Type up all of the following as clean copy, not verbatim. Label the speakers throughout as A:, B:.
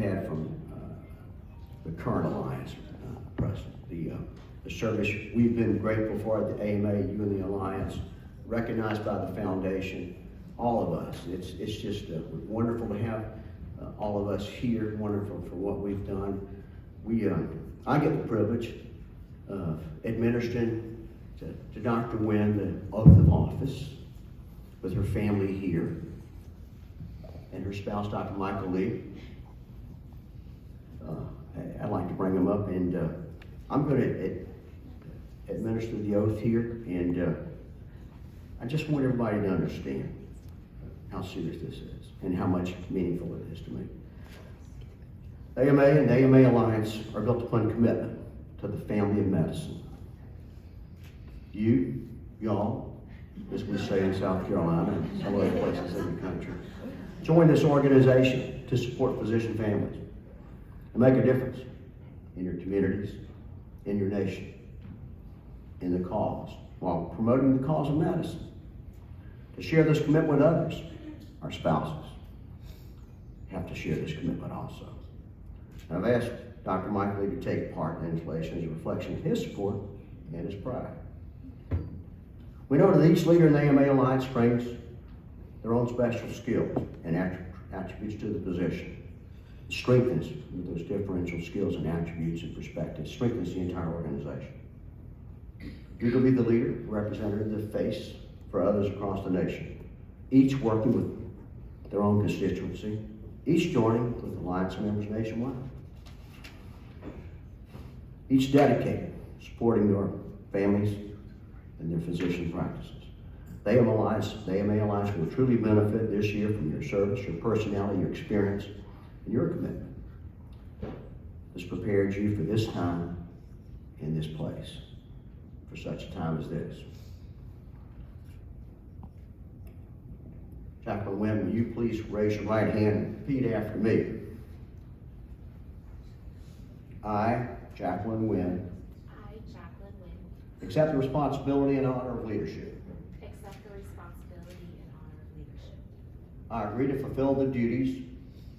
A: had from the current Alliance president. The service we've been grateful for at the AMA, you and the Alliance, recognized by the foundation, all of us. It's just wonderful to have all of us here, wonderful for what we've done. I get the privilege of administering to Dr. Nguyen the oath of office with her family here and her spouse, Dr. Michael Lee. I'd like to bring them up, and I'm going to administer the oath here, and I just want everybody to understand how serious this is and how much meaningful it is to me. AMA and the AMA Alliance are built upon commitment to the family of medicine. Y'all, as we say in South Carolina and some other places in the country, join this organization to support physician families and make a difference in your communities, in your nation, in the cause, while promoting the cause of medicine. To share this commitment with others, our spouses have to share this commitment also. And I've asked Dr. Michael Lee to take part in the installation as a reflection of his support and his pride. We know that each leader in the AMA Alliance brings their own special skills and attributes to the position. It strengthens with those differential skills and attributes and perspectives, strengthens the entire organization. You will be the leader, representative, the face for others across the nation, each working with their own constituency, each joining with Alliance members nationwide, each dedicated, supporting their families and their physician practices. The AMA Alliance will truly benefit this year from your service, your personality, your experience, and your commitment. This prepared you for this time in this place, for such a time as this. Jacqueline Nguyen, will you please raise your right hand and repeat after me? I, Jacqueline Nguyen, accept the responsibility and honor of leadership.
B: Accept the responsibility and honor of leadership.
A: I agree to fulfill the duties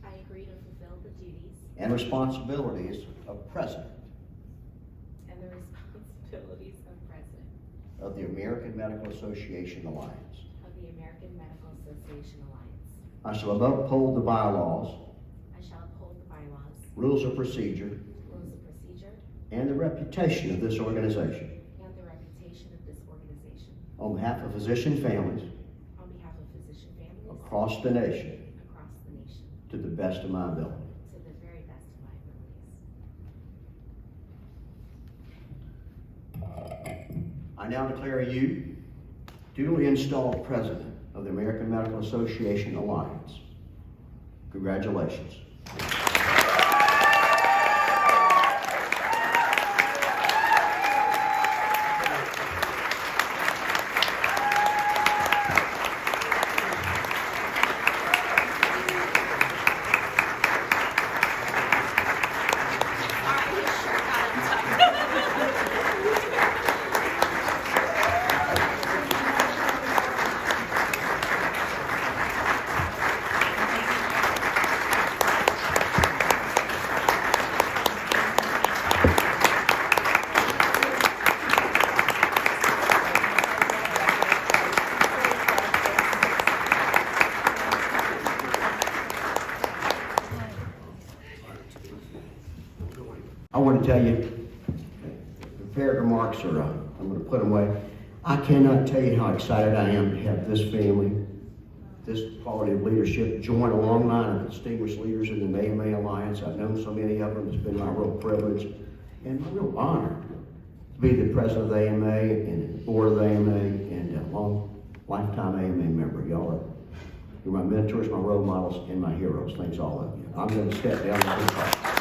B: I agree to fulfill the duties
A: and responsibilities of President
B: and the responsibilities of President
A: of the American Medical Association Alliance.
B: of the American Medical Association Alliance.
A: I shall uphold the bylaws,
B: I shall uphold the bylaws,
A: rules of procedure,
B: rules of procedure,
A: and the reputation of this organization
B: and the reputation of this organization
A: on behalf of physician families
B: on behalf of physician families
A: across the nation
B: across the nation
A: to the best of my ability.
B: to the very best of my abilities.
A: I now declare you duly installed President of the American Medical Association Alliance. Congratulations. I want to tell you, prepared remarks are, I'm going to put them away. I cannot tell you how excited I am to have this family, this quality of leadership, join a long line of distinguished leaders in the AMA Alliance. I've known so many of them. It's been my real privilege and my real honor to be the president of the AMA and the board of the AMA and a long lifetime AMA member. You're my mentors, my role models, and my heroes. Thanks all of you. I'm going to step down.